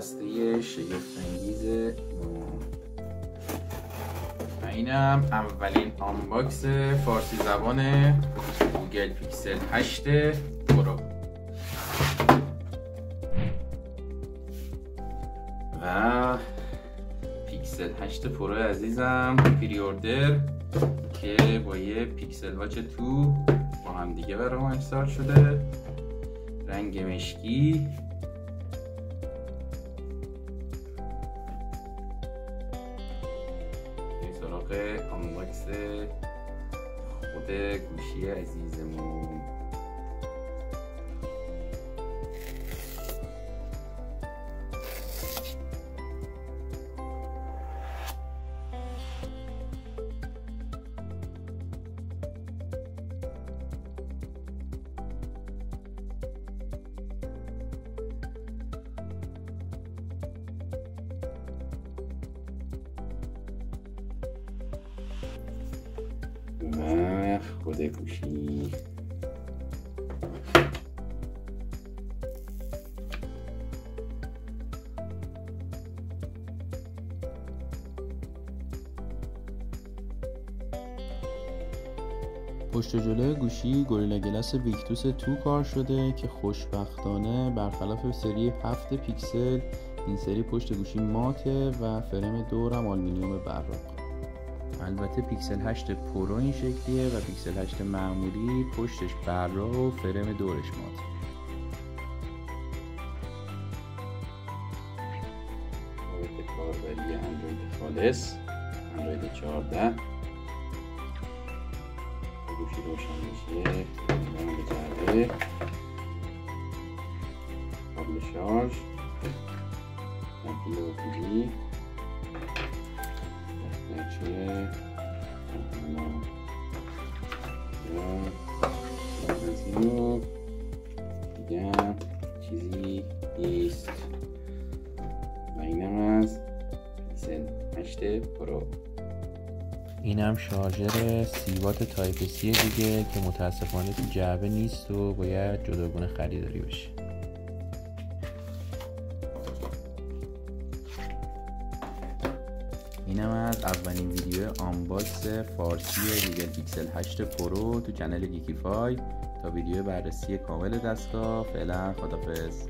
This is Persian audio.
دسته شگفت‌انگیز و اینم اولین آنباکس فارسی زبان گوگل پیکسل 8 پرو و پیکسل 8 پرو عزیزم پری اوردر که با یه پیکسل واچ 2 با هم دیگه برام ارسال شده، رنگ مشکی. این سراغ آنباکس خود گوشی عزیزمون. و خود گوشی پشت و جلوی گوشی گوریلا گلاس ویکتوس 2 کار شده که خوشبختانه برخلاف سری 7 پیکسل این سری پشت گوشی ماته و فرم دورم آلومینیوم براق. البته پیکسل 8 پرو این شکلیه و پیکسل 8 معمولی پشتش براق و فرم دورش ماته. کاربری اندروید خالص، اندروید 14. گوشی روشن میشه، بچرخه، کابل شارژ، تبدیل اوتیلی، دفترچه، و بنزینو دیگه چیزی نیست. و اینم از پیکسل 8 پرو. اینم شارژر 30 وات تایپ سی دیگه که متاسفانه تو جعبه نیست و باید جداگونه خریداری بشه. اینم از اولین ویدیو آنباکس فارسی گوگل پیکسل 8 پرو تو کانال گیکیفای. تا ویدیو بررسی کامل دستگاه، فعلا خداحافظ.